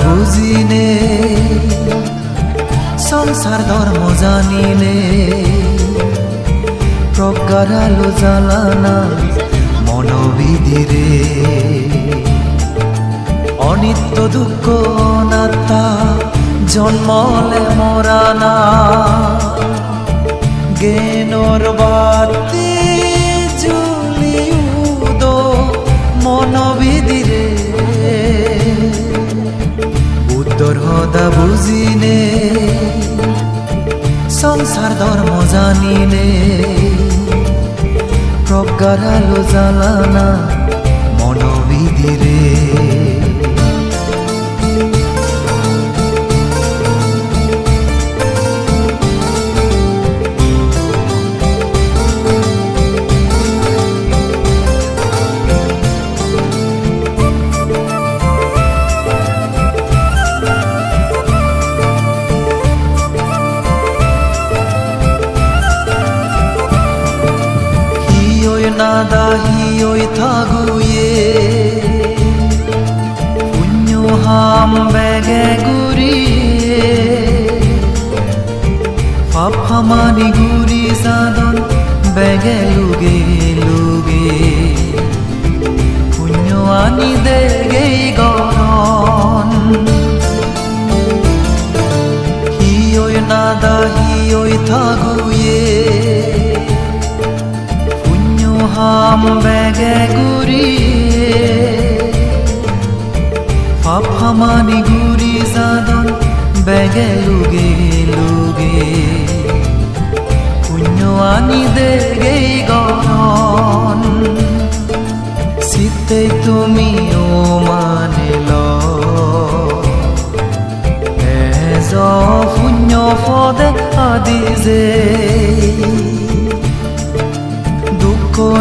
বুজিনে সংসার ধর্ম জানিনে প্রজ্ঞার আলো জ্বালানা মনোবিধিরে অনিত্য দুঃখ অনাত্মা জন্মলে মরানা জ্ঞানর বাতি জ্বলি উদো মনোবিধিরে উত্তর হদা বুঝিনে সংসার ধর্ম জানিনে প্রজ্ঞার আলো জ্বালানা মনোবিধিরে nada hioi thaguye punyo ham bege guriye paphamani guri sadon bege luge luge punyo ani dege goron hioi nada hioi thaguye ham bege guriye paphamani guri zadon bege luge luge punyo ani dege goron sitte tumi o manelo ezo punyo fode adize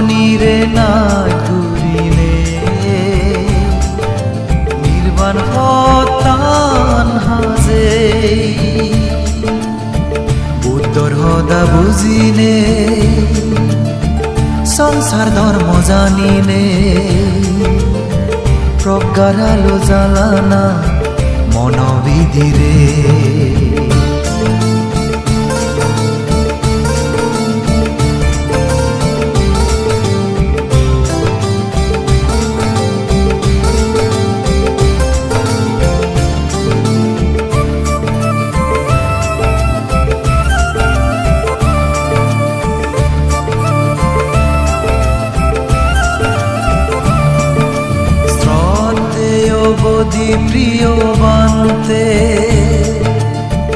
নিরে না ঘুরিলে নির্বাণ হতান হাজে বুদ্ধর হদা বুঝিনে সংসার ধর্ম জানিনে প্রজ্ঞার আলো জ্বালানা মনোবিধিরে প্রিয় বান্তে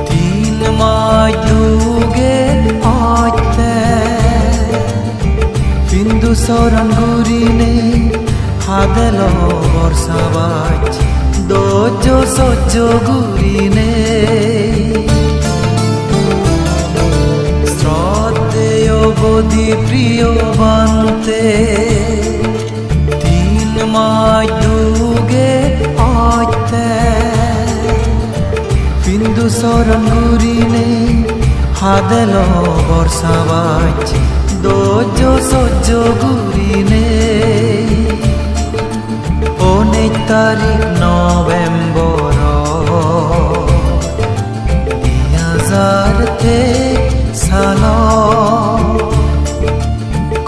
তিন মাই দুগে আইতে বিন্দু সরণ গুরিনে হাদেল বর্ষাবাজ দোজ সহ্য গুরিনে শ্রদ্ধেয় বোধি প্রিয় বান্তে তিন মাই দুগে বিন্দু সরণ গুরিনে হাদেল বর্ষাবাজ দোজ সহ্য গুরিনে 19 তারিখ নভেম্বর 2000 সাল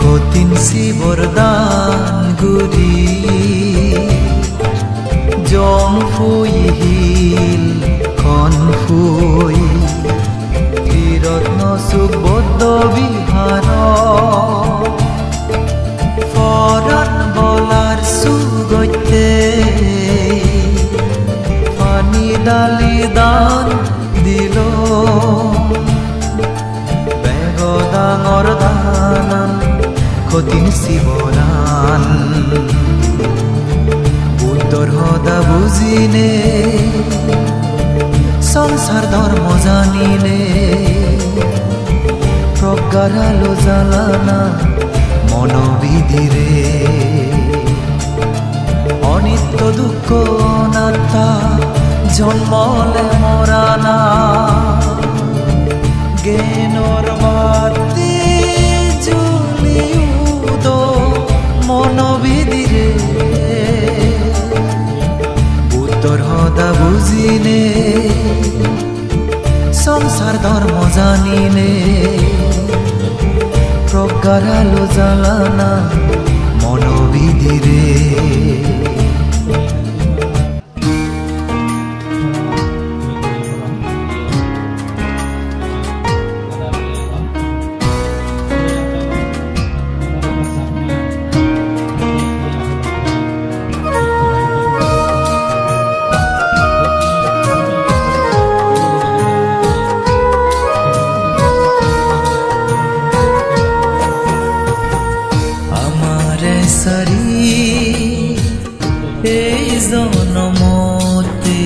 কঠিন শিবর দান গুরি জম ফুই হিল কন ফুই ত্রিরত্ন সুখ বৌদ্ধ বিহার ফরান বলার সুগত্যে পানি ডালি দান দিল বেগ ডাঙর দানান কঠিন শিবরান উত্তর হদা বুঝিনে সংসার ধর্ম জানিনে প্রগাঢ়ালো জ্বালানা মনোবিধিরে অনিত্য দুঃখ অনাত্মা জন্মলে মরানা জ্ঞানৰ বাতি জ্বলিউদ মনোবিধিৰে বুদ্ধৰ সদা বুজিনে সংসার ধর্ম জানিনে প্রগাঢ়ালো জ্বালানা মনোবিধিরে এই জনমতে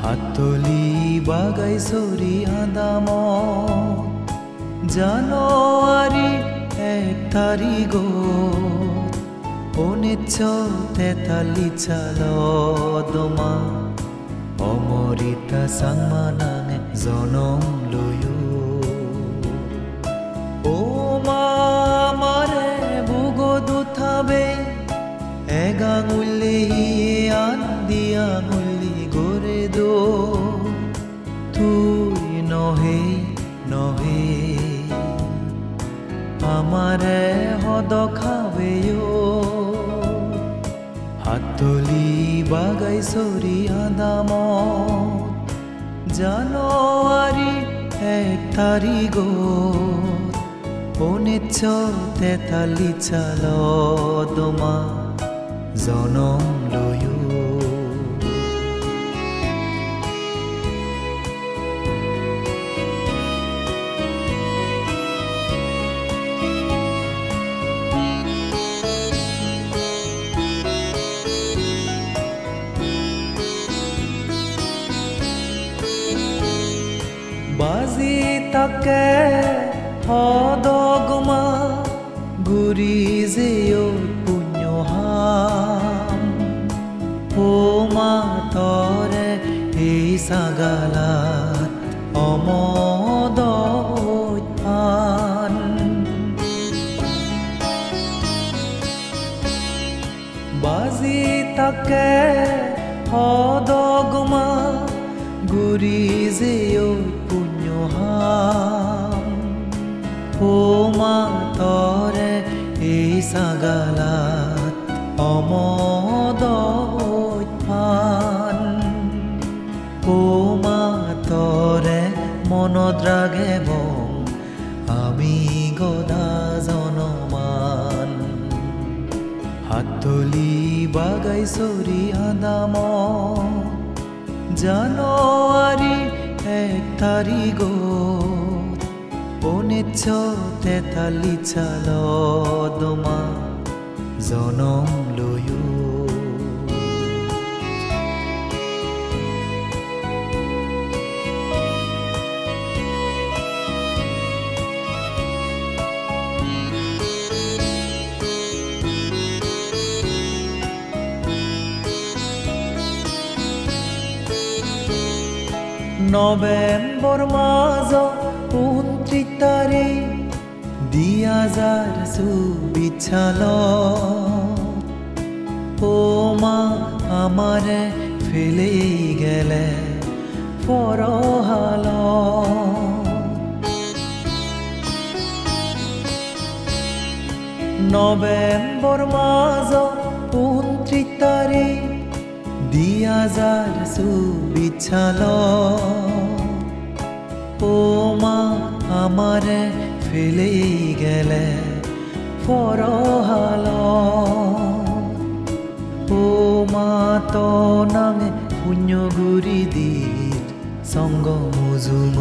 হাতলি বাগাই সরি আদাম জানুয়ারি 1 তারিখ 1943 সাল দমা অমরিতা সাংমানাঙে জনম লয়ো ও মামারে বুগদু থাবে এগাঙুলি আন্দি আঙুলি গরে দো তুই নহে নহে আমারে হদ খাবেও হাতলি বাগাই সরি আদাম জানুয়ারি 1 তারিখ 1943 সাল দমা জনম লয়ো বাজি তাকে হদগমা গুৰি যেও পুণ্যহাম ও মাতৰে এই সাগালাত অমদ উত্থান বাজি তাকে হদগমা গুৰি যেও পুণ্যহাম ও মাতৰে এই সাগালাত অমদ উত্থান ও মাতৰে মনত ৰাগে বং আমি গদা জনমান হাতলি বাগাই সরি আদাম জানুয়ারি 1 তারিখ 1943 সাল দমা জনম লয়ো নভেম্বর মাস 29 তারিখ 2024 সাল ও মা আমারে ফেলে গেলে পরহাল নৱেম্বৰ মাহৰ 29 তাৰিখ 2024 ও মা আমাৰে ফেলে গেলে ফৰহাল ও মা তো নাঙে পুণ্যগুৰি দিত সঙ্গ মুজুম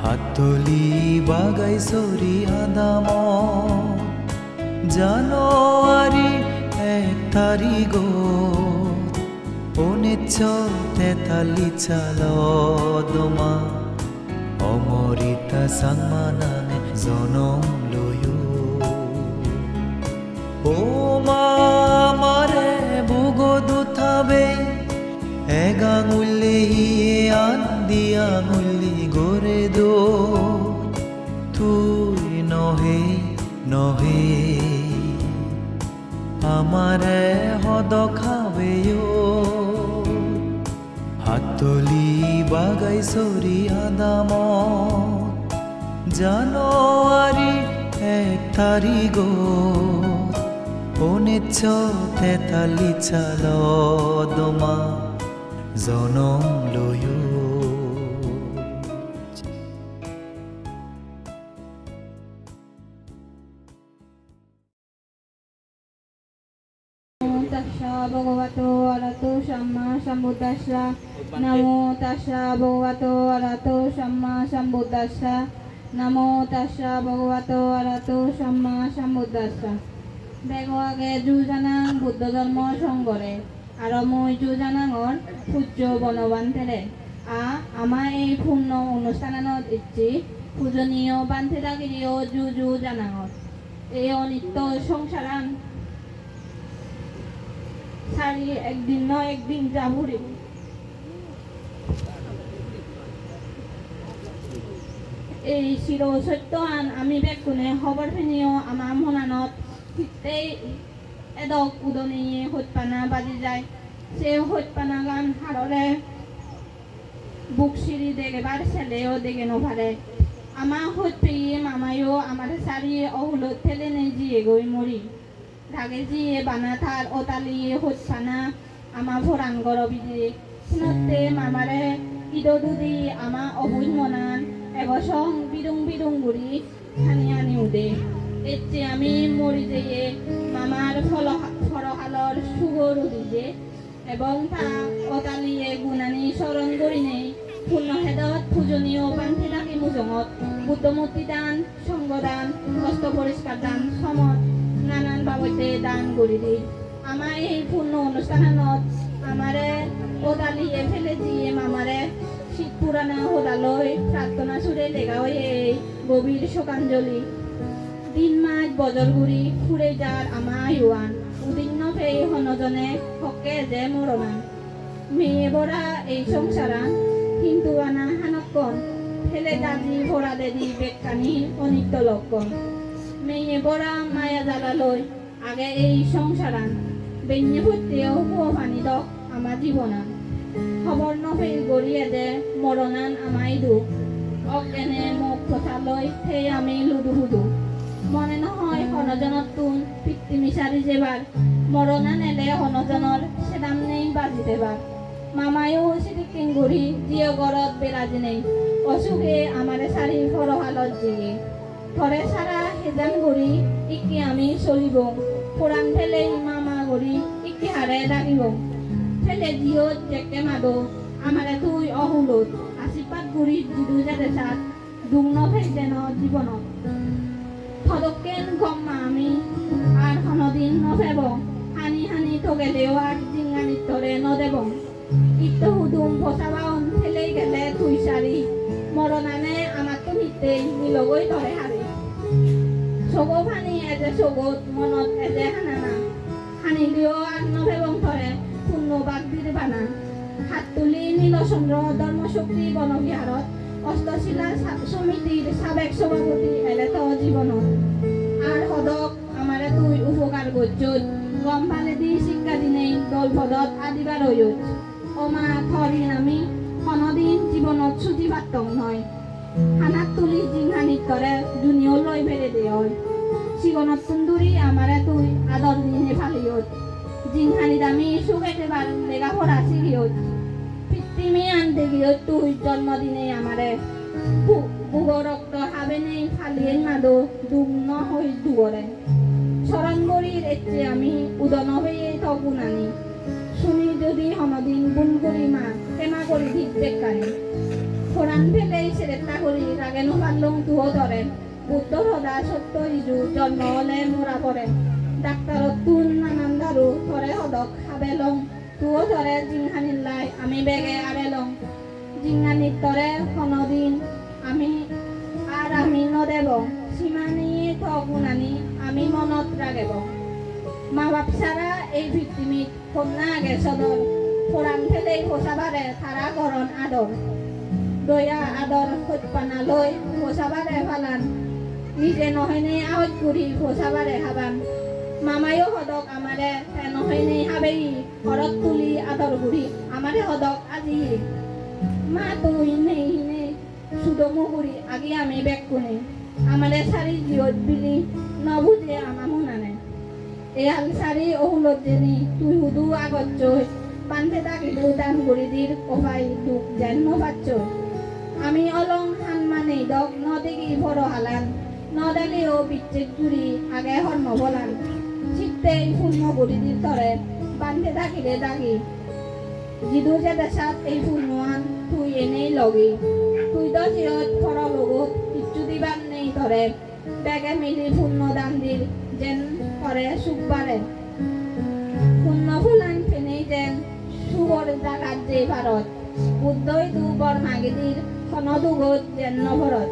হাতলি বাগাই চৰি আদাম জানুৱাৰী 1 তাৰিখ 1943 দমা অমৰিতা চাংমানানে জনম লয়ো ও মা আমারে বুগদু থাবে এগাঙুলি আন দিয়াঙুলি গরে দো তুই নহে নহে আমারে হদ খাবেও হাতলি বাগাই চৰি আদাম জানুৱাৰী 1 তাৰিখ 1943 দমা জনম লয়ো ভগবতো অরহতো সম্মা সম্বুদ্ধাস্যা নমো তাস্যা ভগবতো অরহতো সম্মা সম্বুদ্ধাস্যা নমো তাস্যা ভগবতো অরহতো সম্মা সম্বুদ্ধাস্যা বেগৱাগে যুজানাং বুদ্ধ ধৰ্ম সংগৰে আৰু মই যুজানাঙৰ সূৰ্য বনবান্থেৰে আমাৰ এই পূৰ্ণ অনুষ্ঠানত ইচ্ছি পূজনীয় বান্থেদাগিৰিও যু জানাঙৰ এই অনিত্য সংসাৰান সারি একদিন নয় একদিন যাবুরি এই চির সত্য আন আমি বেকুনে খবর ফিনিও আমার মনানত ঠিকতেই এদক উদনিয়ে হতপানা বাজি যায় সে হতপানা গান হাররে বুক সিঁড়ি দেখেবার ছেলেও দেখে নভারে আমার হত পেয়ে মামাইও আমার সারি অহুলত ঠেলে নেই জিয়ে গই মরি রাগে জিয়ে বানা থার ওতালিয়ে হতপানা আমার ভরান গরবিদে সিনতে মামারে ইদদুদি আমার অবুজ মনান এবসং বিরুং বিরুং গুড়ি খানি আনি উদে এতে আমি মরি যেয়ে মামার ফরহালর সুগর উদিজে এবং তা অতালিয়ে গুণানি স্মরণ করি নেই পূর্ণহেদত পূজনীয় পান্থি থাকি মুজঙত বুদ্ধমূর্তি দান সঙ্গদান হস্ত পরিষ্কার দান সমত নানান বাবদে দান করি দি আমার এই পূর্ণ অনুষ্ঠানত আমারে ওদালিয়ে ফেলে দিয়ে মামারে শীত পুরানা হোদালয় প্রার্থনা সুরে লেগা হয়ে গভীর শোকাঞ্জলি দিন মাস বজর গুড়ি ফুরে যার আমা ইউয়ান উদিন্ন ফেই হনজনে হকে যে মরণান মেয়ে বড়া এই সংসারান কিন্তু আনা হানকন ফেলে দাদি ভরা দেদি বেকানি অনিত্য লক্ষণ মেয়ে বড়া মায়া জ্বালালয় আগে এই সংসারান বেঞ্জে ভর্তিও কুয়ো পানি দক আমার জীবনান খবর নফেই গড়িয়ে দে মরণান আমাই দু অজ্ঞানে মোক কথালৈ সেই আমি লুডু হুদু মনে নহয় হনজনত তুন পিতৃ মিশারি যেবার মরণান এলে হনজনৰ সেদাম নেই বাজি দেবার মামায়ও সিদিকিন ঘুরি জিও গরত বেরাজি নেই অসুখে আমারে সারি ফরহালত জিয়ে থরে সারা হেজান ঘুরি ইকি আমি চলিব পুরাণ ফেলে মামা ঘুরি ইকি হারে রাখিব ফেলে জিও জেকে মাদো আমারে তুই অহুলত আশীর্বাদ ঘুরি জিদু যাতে সাত দুগ্ন ফেলতেন জীবনত থদকেন গম্মা আমি আর হনদিন নফেব হানি হানি ঠগেলেও আর জিঙ্গানিত ধরে নদেব ইত্য হুদুম ফসাবাউন ফেলেই গেলে তুই সারি মরণানে আমার তো নিতেই মিলগই ধরে হারি সগো ফানি এজে সগত মনত এজে হানানা হানি দিও আর নভেবং ধরে পূর্ণ বাগদির বানান হাত তুলি নীলচন্দ্র ধর্মশক্তি বনবিহারত অষ্টশিলা সমিতির সাবেক সভাপতি এলেত জীবনত আর হদক আমারে তুই উপকার গজ্জত গম পালে দি শিক্ষা দিনেই দল পদত আদিবার হইত অমা থরিন আমি হনদিন জীবনত ছুটি পাতং নয় হানাত তুলি জিংহানিত করে দুনিয়া লই ফেলে দেয় সিগনত তুন্দুরি আমারে তুই আদর দিনে ফালিয়ত জিংহানিত আমি সুখেতে বার লেগা পড়া শিখিয়ত পিতৃমি আনতে গিয়ত তুই জন্মদিনে আমারে বুগো রক্ত হাবে নেই ফালিয়ে মাদো দুম ন হই দুগরে স্মরণ করির এতে আমি উদন হয়ে তগুন আনি শুনি যদি হনদিন গুণ করি মা কেমা করি ঠিক বেকারি কোরআন ফেলে সেরেটা করি রাগে নপারলং তুও ধরে বুদ্ধ হদা সত্য ইজু জন্ম হলে মোরা পড়ে ডাক্তারত তুন নানান দারু ধরে হদক হাবেলং তুও ধরে জিংহানির লাই আমি বেগে আবেলং জিংহানির তরে হনদিন আমি নদেব সীমা নিয়ে তগুন আনি আমি মনত রাগেব মা বাপ ছাড়া এই পৃথিবীত কন্যা আগে সদর কোরআন ফেলেই পোষাবারে তারা করণ আদর দয়া আদর সৎপানা লই পোষাবারে ফালান নিজে নহয়নে আহত করি পোষাবারে হাবান মামায়ও হদক আমারে নহয়নে হাবেই ঘৰত তুলি আদর করি আমারে হদক আজি মা তুই নেই নে সুদমু করি আগে আমি বেক কোনে আমারে সারি জিয়ত বিলি নবুজে আমা মনানে এহাল সারি অহুলত জেনি তুই হুদু আগত চই পান্থে থাকিলেও দান করি দির কপাই দুখ যেন নবাচ্চ আমি অলং হান মানে দক ন দেখি বড় হালান ন দেখেও বিচ্ছেদ জুড়ি আগে হর্ম বলান চিত্তে পূর্ণ করি দির তরে পান্থে থাকিলে দাগি জিদু যে দেশাত এই পূর্ণান তুই এনেই লগি তুই তো জিয়ত ফর লগত কিচ্ছু দিবার নেই ধরে বেগে মিলি পূর্ণ দান দির যেন করে সুখ বাড়ে পূর্ণ ফুলান ফেনেই যেন সুবর জাগাত যে ভারত বুদ্ধই দু বর মাগিদির খনদুগত যেন নভরত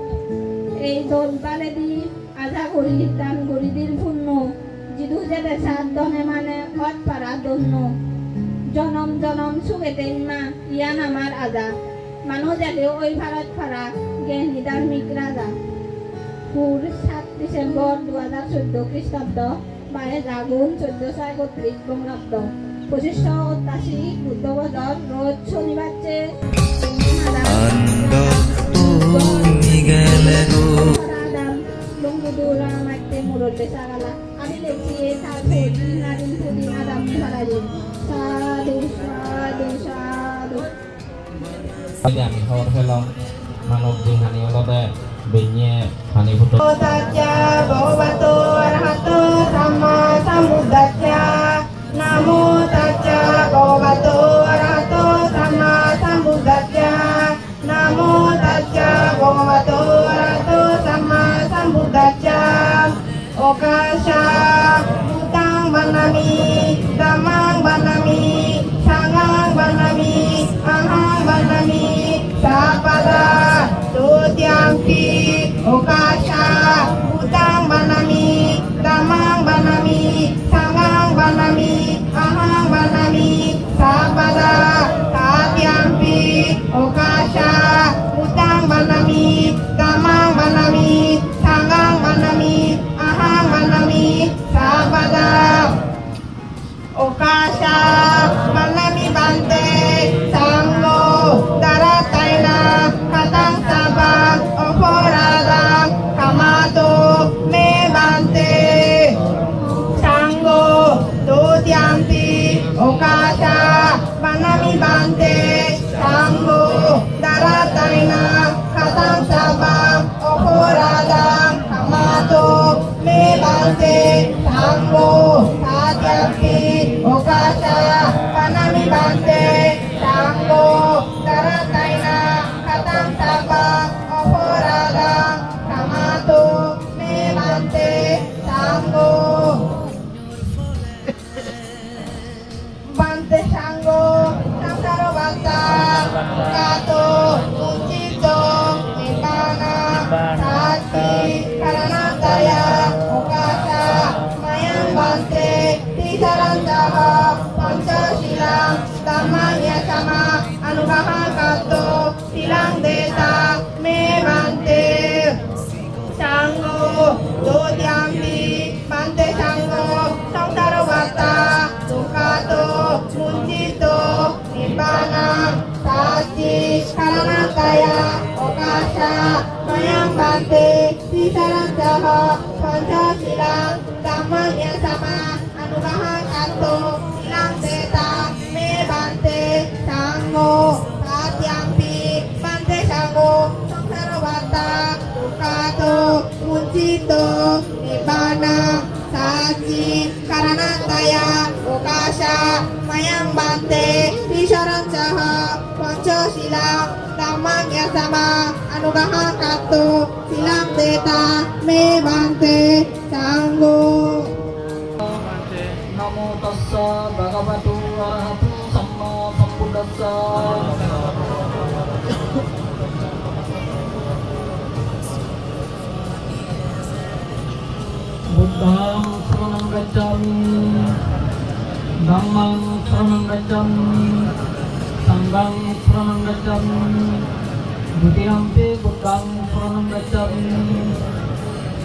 এই দোল বালে দি আধা করি দান গরিদির পূর্ণ জিদু যে দেশাত দনে মানে অট পারা দন্য জনম জনম সুখেতে মা ইয়ান আমার আজা মানুষ জালেও ওই ভারত ফারা জ্ঞানী ধার্মিক রাজা পুর 7 ডিসেম্বর 2014 খ্রিস্টাব্দ 22 আগুন 1431 বঙ্গাব্দ 2580 বুদ্ধ বছর রোজ শনিবার মুরব্বে সাগালা আমি লেখছি নাদিন পুদিন আদাম সারাদিন সাধু সাধু সাধু আমি খবর পেলাম মানব জিংহানি অলতে বেnye hani putu Tacca bhagavato arahato samma sambuddhassa namo tacca bhagavato arahato samma sambuddhassa namo tacca bhagavato arahato samma sambuddhassa okasha utang banami damang banami sangang banami ahang banami sapada Tutyampi okasha utang banami damang banami sangang banami ahang banami sapada tatyampi okasha utang banami damang banami sangang banami ahang banami sapada okasha banami bante sanggo darataina katang sabang oporadang kamato me bante sanggo tutyampi okasha banami bante sanggo darataina katang sabang oporadang kamato me bante sanggo tatyampi okasha banami bante sanggo darataina katang sabang oporadang kamato me bante sanggo bante sanggo samsara banta kato ucito nibbana sati karanataya okasha mayang bante tisarantaha pancasilang Damang yang sama anugahan kanto silang teta me bante sanggo satyampi bante sanggo samsara bata dukato kuncito nibbana saji karanataya okasha mayang bante isyarat saha ponco silang damang yang sama anugahan kanto silang teta me bante sanggo. Namo tassa bhagavato arahato samma sambuddhassa. Buddhang saranang gacchami, dhammang saranang gacchami, sanghang saranang gacchami, dutiyampi buddhang saranang gacchami,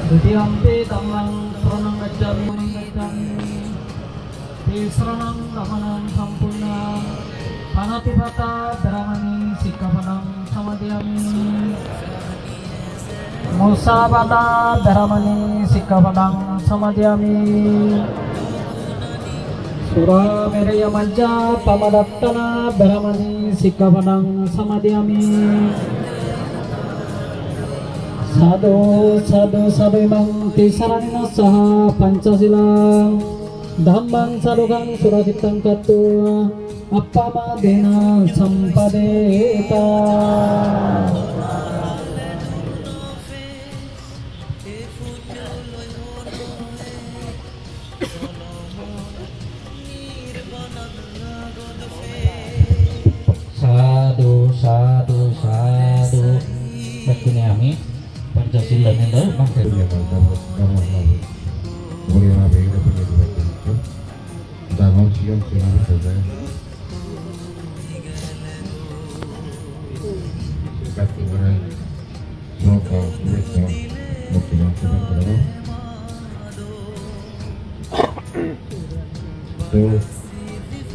dutiyampi dhammang saranang gacchami, saranang dhammang sampurnam, panatipata dharamani sikkapanam samadhiyami. Musabata dharamani sikkapadang samadhyami. Sura meraya majja pamadattana dharamani sikkapadang samadhyami. Sadhu sadhu sadhu imang tisaranina saha pancasilang dhammang sadukang surasittang kattu appamadena sampadeta. Sadu sadu sadu begini kami Pancasila itu maksudnya boleh apa yang punya dua itu danau siang siang saja sekat kebenaran semua mereka mungkin sebenarnya itu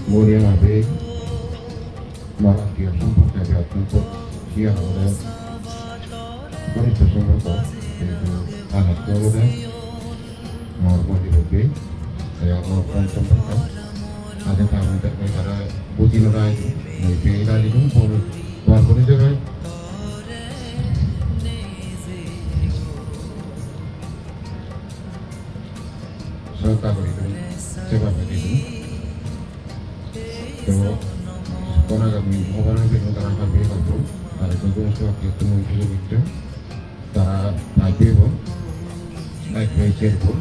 boleh apa malah dia sempat jadi untuk siang oleh dari tersebut itu anak keluarga mau dibuat saya melakukan contohkan ada tamu tak cara buji nerai itu beda itu pun walaupun itu kan serta begitu sebab begitu kalau sekolah kami orang yang menerangkan begitu ada juga suatu ketemu itu cara naik pun naik becak pun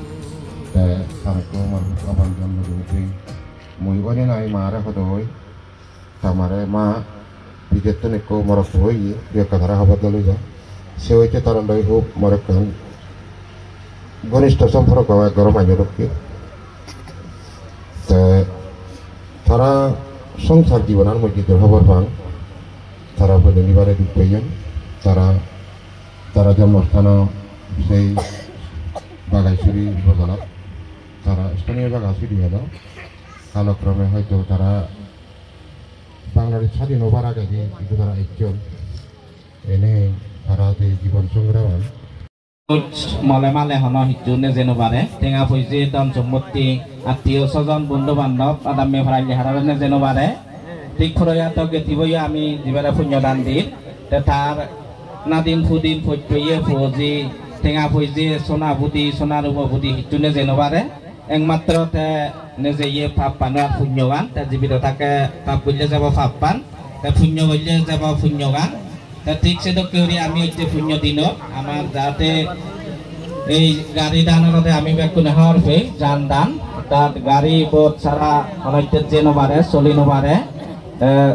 dan harus kapan jam berhenti mungkin naik marah atau kamare ma bijet tu neko marah tuh dia kadara habat lalu ya sewa itu taran dari hub mereka Ganishta sampurna kawa garam aja rukki tara সংসার জীবনের মধ্যে দুর্ভাবর পান তারা পরিবারে দুঃখ পেয়েছেন তারা জন্মস্থান সেই বাগাইছড়ি উপজেলা তারা স্থানীয় বাগাইছড়ি হলো কালক্রমে হয়তো তারা বাংলাদেশ স্বাধীন হবার আগে যে তারা একজন এনে তারা যে জীবন সংগ্রাম male male hono hijune jenobare tenga puisi dan সম্পত্তি আত্মীয় স্বজন বন্ধু বান্ধব আদামে ভরাইলে হারানে jenobare ঠিক ফরয়া তো গেতিবই আমি জিবারে পুণ্যদান দিন তে তার নাদিন ফুদিন ফইয়ে ফজি tenga puisi সোনা বুদি সোনা রূপ বুদি hijune jenobare একমাত্র তে নিজে ইয়ে পাপ পানার পুণ্যবান তে জীবিত থাকে পাপ কইলে যাব পাপবান তে পুণ্য কইলে যাব পুণ্যবান ঠিক সেদকে আমি হচ্ছে পুণ্য দিন আমার যাতে এই গাড়ি দানতে আমি বেকুন হওয়ার পে যান দান তার গাড়ি বোধ সারা অনৈতে যে নবারে চলি নবারে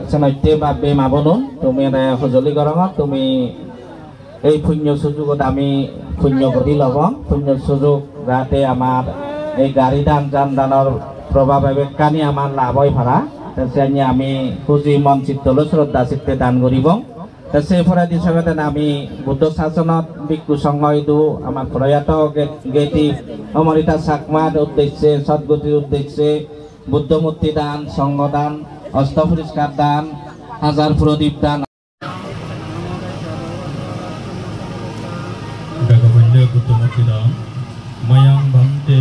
সেনৈতে বা বে মাবনুন তুমি সজলি গরম তুমি এই পুণ্য সুযোগত আমি পুণ্য কৰি লব পুণ্য সুযোগ যাতে আমাৰ এই গাড়ি দান যান দানৰ প্রভাব বেকানি আমার লাভ হয় ভাড়া তাই আমি খুঁজি মন চিত্তলৈ শ্রদ্ধা চিত্তে দান করিব সেই ফরাদ হিসাবে আমি বুদ্ধ শাসনত ভিক্ষু সংঘ ইদু আমার প্রয়াত গেতি অমরিতা চাকমার উদ্দেশ্যে সদ্গতির উদ্দেশ্যে বুদ্ধমূর্তি দান সংঘ দান অস্ত পরিষ্কার দান হাজার প্রদীপ দান বুদ্ধমূর্তি দান Moyong ভন্তে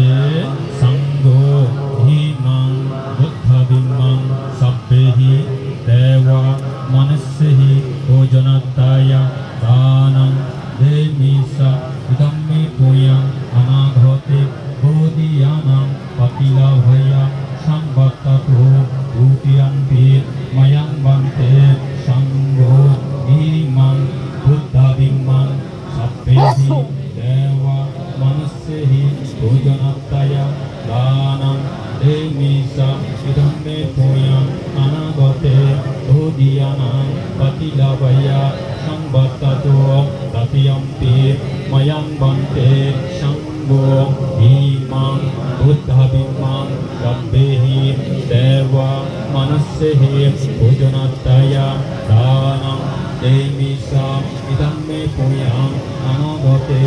patila bhaya sambattato dutiyampi mayang bante sangho imang buddha bimang sabbehi dewa manassehi bhojanataya danam demisa idamme poyam anagate dodiyanam patila bhaya sambattato dutiyampi mayang bante sangho imang buddha bimang sabbehi dewa manassehi bhojanataya danam demisa idamme poyam anagate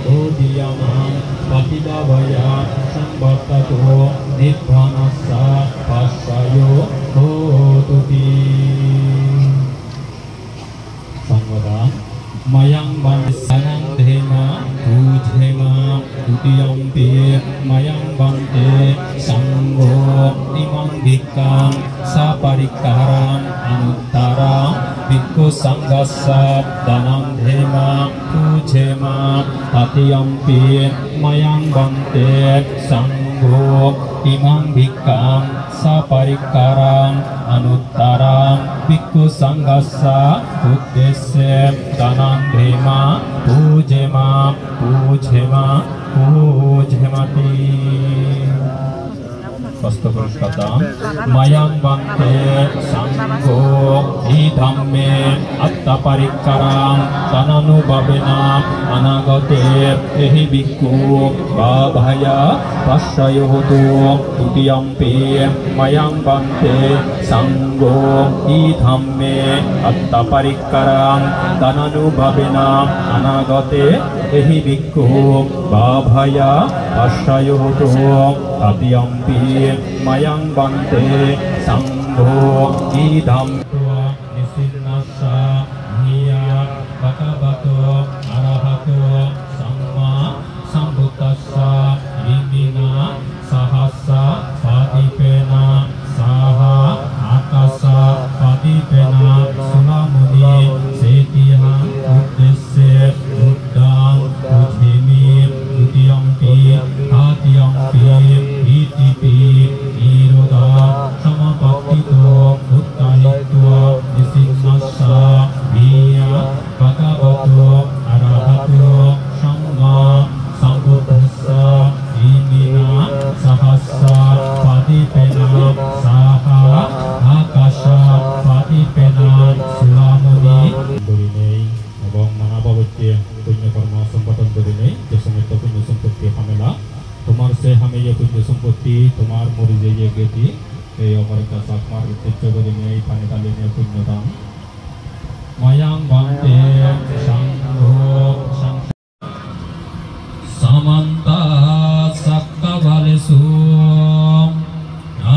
dodiyanam patila bhaya sambattato nibbānassa passayo hotuti. Samvada mayang bansanang dhema pujhema dutiyampi mayang bante sangho imang bhikkang saparikkaram anuttaram bhikkhu sanghassa danam dhema pujhema tatiyampi mayang bante sangho imang bhikkang saparikkaram anuttaram bhikkhu sanghassa uddesse danam dhema pujhema pujhema pujhemati. Pastapurushkatam mayang bante sangho idhamme attaparikkaram tananubhavena anagate ehi bhikkhu bhavaya passayohotu dutiyampi mayang bante sangho idhamme attaparikkaram tananubhavena anagate ehi bhikkhu bhavaya passayohotu tatiyampi mayang bante sangho idham nisinnassa hiya bhagavato arahato samma sambuddhassa imina sahassa padipena saha akasa padipena sulamuni setiham uddesse buddham pujhemi dutiyampi tatiyampi itipi nirodha samapattito uttahitva nisinnassa viya bhagavato arahato samma sambuddhassa imina sahassa padipena saha akasha padipena sulamuni durinei এবং মানববর্তী পুণ্যকর্ম সম্পাদন করে নেই যে সমস্ত পুণ্য সম্পত্তি হামেলা তোমার সে হামেয় পুণ্য সম্পত্তি তোমার মরিজে যে গেটি এই অপরকা সাকমার উত্তেজ করে নেই পানি তালিনে পুণ্যদান Mayang Bhante সাংঘো samanta sakkavalesu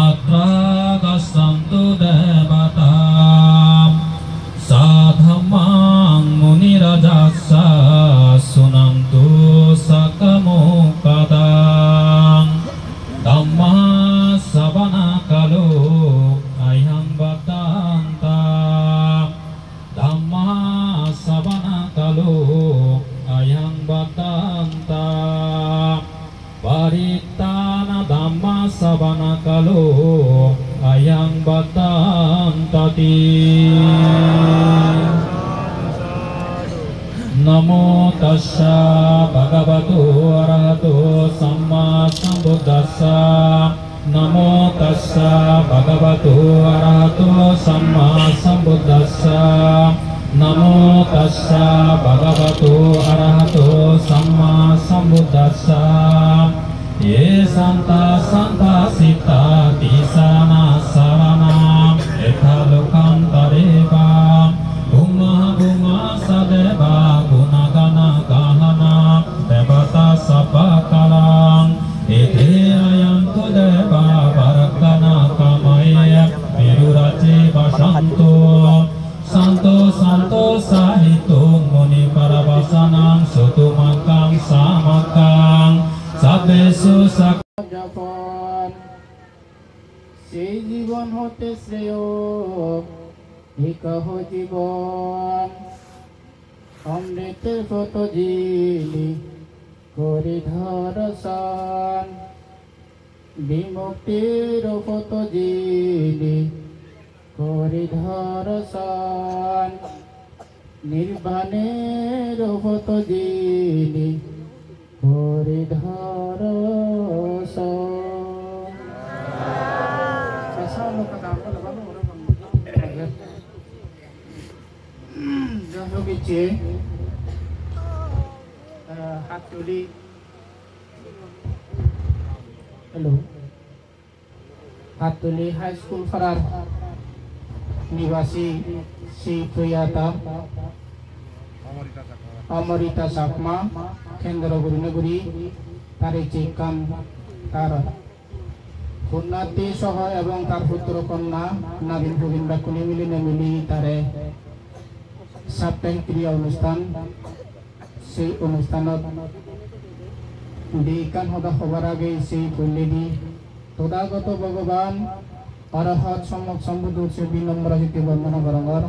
atra gassantu devatam sadhamang munirajassa sunantu sakamukadam dhamma savana kalu ayang batanta dhamma savana kalu ayang batanta paritana dhamma savana kalu ayang batantati. Namo tassa bhagavato arahato samma sambuddhassa. Namo tassa bhagavato arahato samma sambuddhassa. Namo tassa bhagavato arahato samma sambuddhassa. Ye santa santa sita tisana sarana etha lokantareva bunga bunga sadeva gunagana gahana devata sapakalang ete ayanto deva varakana kamaya virurace vasanto santo santo sahito muni paravasanam sotumakam samakam sabbesu sak যখন সেই জীবন হতে শ্রেয় একহ জীবন অমৃতের কত জিনি করে ধরসন বিমুক্তির কত জিনি করে ধরসন নির্বাণের কত জিনি করে ধরসন হাত তুলি হ্যালো হাতুলি হাই স্কুল ফারার নিবাসী শ্রী প্রিয়াতা অমরিতা চাকমা কেন্দ্র গুরিনগুরি তার চিকান তার কন্যাটি সহ এবং তার পুত্র কন্যা নবীন প্রবীণ বাকুনি মিলি তারে সাপ্তাহিক ক্রিয়া অনুষ্ঠান সেই অনুষ্ঠানত দিকান হদা খবর আগে সেই কল্যাণী তদাগত ভগবান অরহত সম্যক সম্বুদ্ধ সে বিনম্র হিতে বন্দনা বরঙ্গর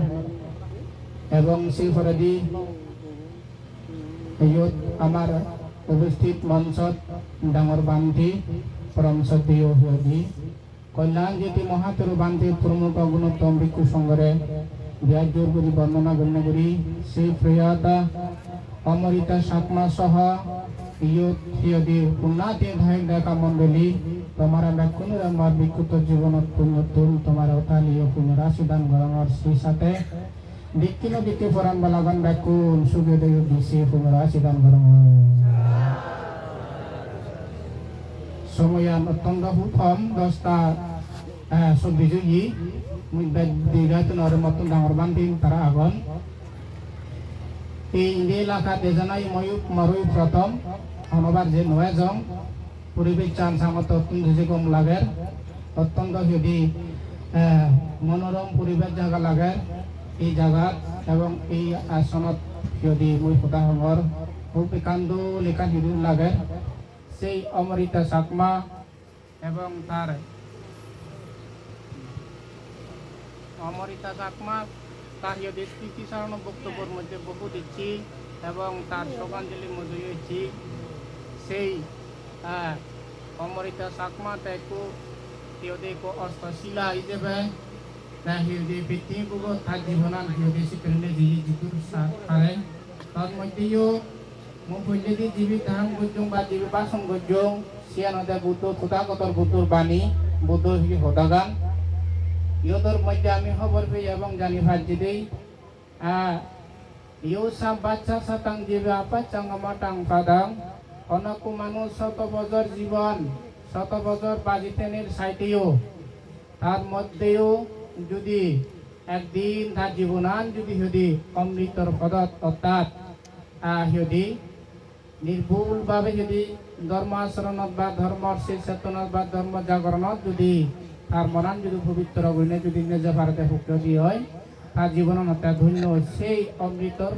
এবং সেই ফরাদি আমার উপস্থিত মঞ্চত ডাঙর বান্ধি পরম শ্রদ্ধেয় হদি কল্যাণ জ্যোতি মহাতরু বান্ধি প্রমুখ গুণোত্তম ভিক্ষু সংঘরে ব্যাজোর করি বন্দনা গণ্য করি সেই প্রিয়াতা অমরিতা সাকমা সহ ইয়দি পুণ্যাতি ধাই দেখা মণ্ডলী তোমারা ব্যাকুণের আমার বিকৃত জীবনত পুণ্যতুল তোমার অতালীয় পুণ্যরাশি দান গরমর সেই সাথে দিক্কিন দিকে পরাম বালাগান ব্যাকুণ সুখদেয় দিশে পুণ্যরাশি দান গরম সময়ান অত্যন্ত সুফম 10টা 24 জুই মুই দিগাতন আর মতন ডাঙর বান্ধিন তারা আগন এই এলাকাত এজনাই ময়ূক মারুই প্রথম অনুবাদ যে নয়জন পরিবেশ চান সামত অত্যন্ত কম লাগে অত্যন্ত যদি মনোরম পরিবেশ জায়গা লাগে এই জায়গা এবং এই আসনত যদি মই কথা হঙর খুব একান্ত লেখা যদি লাগে সেই অমরিতা চাকমা এবং তার অমরিতা চাকমা তার যদি স্মৃতিচারণ বক্তব্যের মধ্যে বহু দিচ্ছি এবং তার শ্রদ্ধাঞ্জলির মধ্যে হয়েছি সেই অমরিতা চাকমা তাইকো হিয়দেকো অষ্টশিলা হিসেবে হিয়দে পৃথিবীবুগ তার জীবনান হিয়দে সিকরণে জিতুর সারে তার মধ্যেও মো পল্লীদি জীবী ধারণ গজ্জং বা জীবী বাসন গজ্জং সিয়ানদে বুদ্ধ তথাগতর বুদ্ধর বাণী বুদ্ধ হদাগান ইয়দর মধ্যে আমি খবর পেয়ে এবং জানি ভাজি দেই ইউ সব বাচ্চা সাতাং জীবে আপা চাঙ্গামাটাং পাদাং অনকু মানুষ 100 বছর জীবন 100 বছর বাজিতেনের সাইটেও তার মধ্যেও যদি একদিন তার জীবনান যদি অমৃতর পদত অর্থাৎ যদি নির্ভুলভাবে যদি ধর্মাচরণত বা ধর্মর সেই চেতনত বা ধর্ম জাগরণত যদি তার মনান যদি পবিত্র গুণে যদি নিজে ভারতে ভুক্তি হয় তার জীবন ধন্য সেই অমৃতর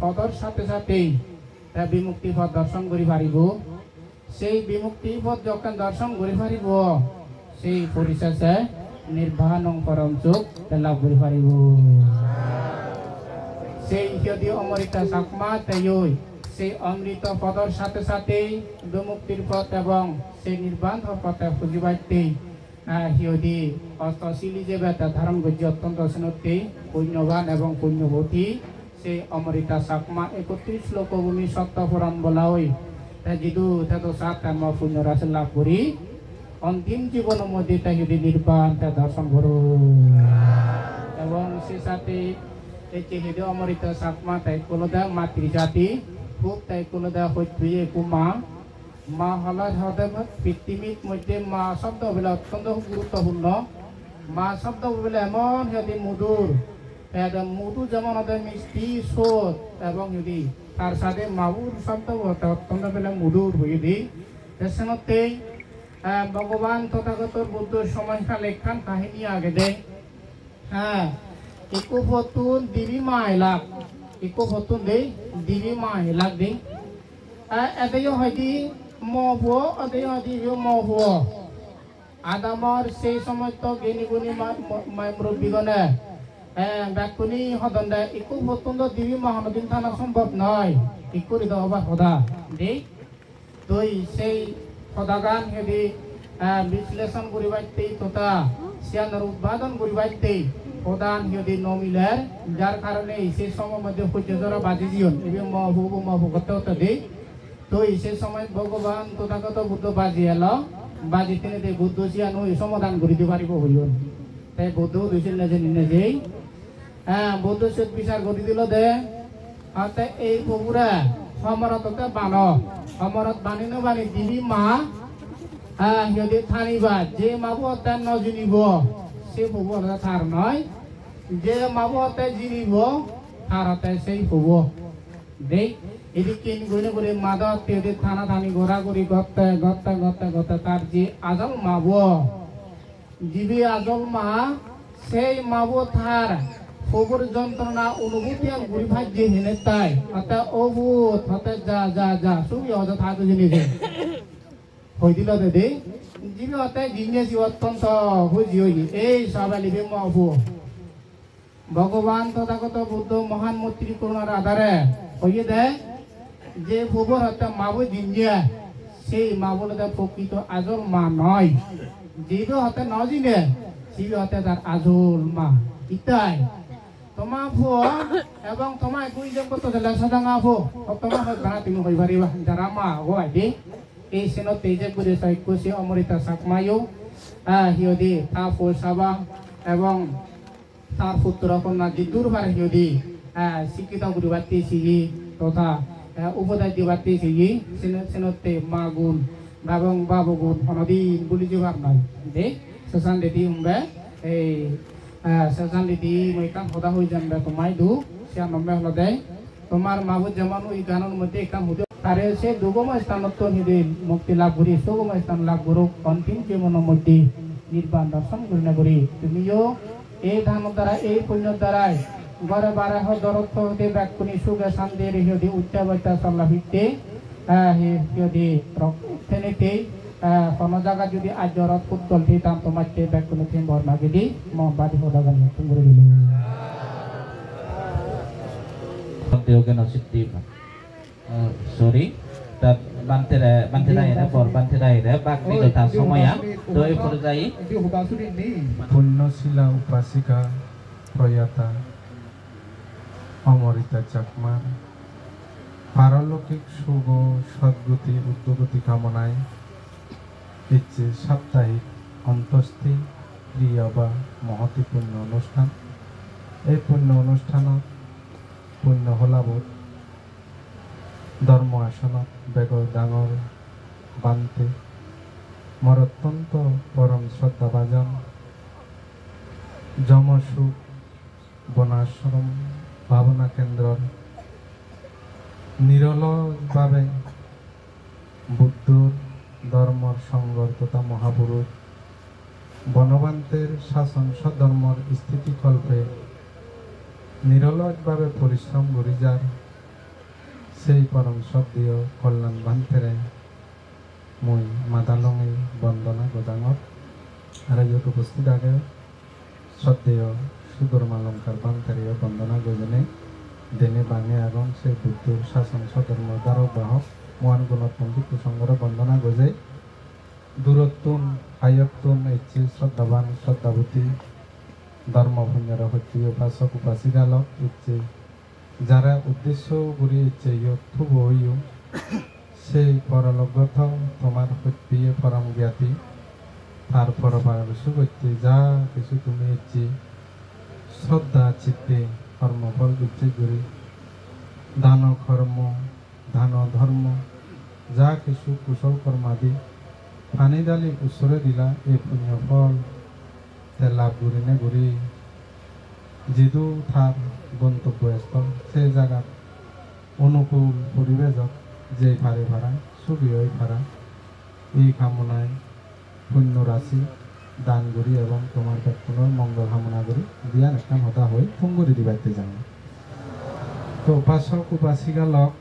পদর সাথে সাথেই বিমুক্তি পথ দর্শন করে পারিব সেই বিমুক্তি পথ যখন দর্শন করে পারিব সেই পরিশেষে নির্বাণ পরম সুখ লাভ করে পারিব সেই যদি অমৃতা চাকমা তাই সেই অমৃত পদর সাথে সাথেই বিমুক্তির পথ এবং সেই নির্বাণ পথে খুঁজিবাইতেই হিয়দি অষ্টশিলি যে বেতা ধারণ করছে অত্যন্ত স্নতি পুণ্যবান এবং পুণ্যবতী সেই অমৃতা চাকমা 31 লোকভূমি সপ্তপুরাণ বলা হয় যিদু তো 7 পুণ্য রাশি লাভ করি অন্তিম জীবনের মধ্যে তাই যদি নির্বাণ দর্শন করো এবং সে সাথে এই যে অমৃতা চাকমা তাই কোলদা মাতৃজাতি খুব তাই কোলদা হইতুয়ে কুমা মা হলার হতে পৃথিবীর মধ্যে মা শব্দ বলে অত্যন্ত গুরুত্বপূর্ণ মা শব্দ বলে এমন যদি মধুর মধু যেমন হতে মিষ্টি সোদ এবং যদি তার সাথে মাউর শব্দ অত্যন্ত বেলা মধুর হয়ে দিই সেনতেই ভগবান তথাগতর বুদ্ধ সময়কাল একখান কাহিনী আগে দেয় ইকো ফতুন দিবি মা এলাক ইকো ফতুন দেই দিবি মা এলাক দেই এতেও হয়তো মহবো অদেয় দিবি মহবো আদামর সেই সময় তো জ্ঞানী গুণী মুরব্বীগণে ব্যাকুনি হদন্দে ইকো ফতুন দিবি মহানদিন থানা সম্ভব নয় ইকুরি দবা সদা দেই তুই সেই সদাগান হেদি বিশ্লেষণ করিবাইতেই তথা সিয়ানোর উৎপাদন করিবাইতেই প্রধান হিয়দি নমিলের যার কারণে সেই সময় মধ্যে সূর্যজরা বাজি দিয়ন এবং মহভুগত দেই তো সেই সময় ভগবান তথাগত বুদ্ধ বাজি এলো বাজি তিনি বুদ্ধ সিয়ানো সমাধান করিতে পারিব হইন তাই বুদ্ধ দুইছিল নিজেই বুদ্ধ সুদ বিচার করে দিল দে এই প্রভুরা সমরততে বান সমরত বানি বানি দিবি মা সিহঁতে থানিবা যে মাবু হতে নজিনিব সে প্রভু হতে থার নয় যে মাবু হতে জিনিব থার হতে সেই প্রভু দেই এদিক কিন গইনে করে মাদক তেদি থানা থানি ঘোরা করি গত্তে গত্তে গত্তে গত্তে তার যে আজল মাবু জিবি আজল মা সেই মাবু থার প্রভুর যন্ত্রণা অনুভূতি আর ঘুরি ভাই যে হেনে তাই অর্থাৎ অভূত হতে যা যা যা সুবি হতে থাকে জিনিস হই দিল দে জিবি হতে জিনিস অত্যন্ত হুজি হই এই সবাই লিবে মাবু ভগবান তথাগত বুদ্ধ মহান মূর্তি করুণার আধারে হইয়ে দেয় যে প্রভুর হতে মাবু জিনিয়া সেই মাবুর প্রকৃত আজল মা নয় জিবি হতে ন জিনে জিবি হতে তার আজল মা ইতাই তোমার ভুয়ো এবং তোমার গুইজম কত দিলে সাদাঙা ভু তোমার হয় বানা তুমি হই পারিবা যারা মা হই দে এই সেনো তেজে করে সাইকুসি অমৃতা সাকমায়ু হিয়দি তা ফোসাবা এবং তার পুত্র কন্যা জিদুর বার হিয়দি শিক্ষিত গুরুবাতি সিগি তথা উপদায় দিবাতি সিগি সেনোতে মা গুণ এবং বাবু গুণ অনদিন বলি যাবার নাই দে সেসান দেদি উমবে এই সেজান দিদি মই কাম হদা হই জানবে তোমায় দু সিয়া নম্বে হলো দেয় তোমার মাবু যেমন ওই গানের মধ্যে কাম হতে তারে সে দুগম স্থানত নিদি মুক্তি লাভ করি সুগম স্থান লাভ করুক অন্তিম জীবন মধ্যে নির্বাণ দর্শন করি না করি তুমিও এই ধান দ্বারা এই পুণ্য দ্বারাই ঘরে বারে দরত্ব হতে ব্যাকুনি সুখে শান্তি রেহি উচ্চ বৈতা সল্লা ভিত্তে হিয়দি থেনেতে কোনো জায়গা যদি আজ রথ উত্তল দিতাম তোমার চেয়ে ব্যাগ কোনো থিম বর মাগে দি বাড়ি হদাগান তুমি করে দিল দেওগে নসিদ্ধি সরি তার বান্তেরা এরা বর বান্তেরা এরা বাগনি কথা সময়া তো এই পর্যায়ে পুণ্যশীলা উপাসিকা প্রয়াতা অমরিতা চাকমার পারলৌকিক সুখ সদ্গতি উদ্যোগতি কামনায় ইচ্ছে সাপ্তাহিক অন্তস্থি ক্রিয়া বা মহতি পুণ্য অনুষ্ঠান এই পুণ্য অনুষ্ঠানত পুণ্য হলাবোধ ধর্ম আসনত বেগৰ ডাঙৰ বান্তে মোৰ অত্যন্ত পৰম শ্ৰদ্ধাভাজন যমসুখ বনাশ্ৰম ভাৱনা কেন্দ্ৰৰ নিরলভাবে বুদ্ধর ধর্মর সংগর তথা মহাপুরুষ বনবান্তের শাসন সধর্মর স্থিতিকল্পে নিরলসভাবে পরিশ্রম করি যার সেই পরম শ্রদ্ধেয় কল্যাণ বান্তেরে মই মাদালঙে বন্দনা গোদাঙত রাজ্যত উপস্থিত আগে শ্রদ্ধেয় সুধর্মালঙ্কার বান্তেরে বন্দনা গোজনে দেনে বাঙে আগম সেই বুদ্ধর শাসন সধর্ম দ্বারক বাহক মহান গুণত্মী কুসঙ্গর বন্দনা গজে দূরত্বন আয়ত্তন ইচ্ছে শ্রদ্ধাবান শ্রদ্ধাবতী ধর্মভূঞ্জর হচ্ছে উপাসক উপাসিকালক ইচ্ছে যারা উদ্দেশ্য করি ইচ্ছে ইয়ুব হইও সেই পরলগত তোমার হত্যি পরম জ্ঞাতি তার পরপারবেশ করতে যা কিছু তুমি ইচ্ছে শ্রদ্ধা চিত্তে কর্মফল ইচ্ছে করি দান কর্ম ধান ধর্ম যা কিছু কুশল কর্মাদি পানি ডালি উচরে দিলা এই পুণ্য ফল তে লাভ করি নে ঘুরি যিটো থার গন্তব্যস্থল সেই জায়গাত অনুকূল পরিবেশত যে ভাড়ে ভাড়া সুখী হয়ে ভাড়া এই কামনায় পুণ্য রাশি দান করি এবং তোমার ব্যক্তির মঙ্গল কামনা করি দিয়া একটা হতা হয়ে ফুঙ্গুরি দিবাইতে যাও তো উপাসক উপাসিকা লগ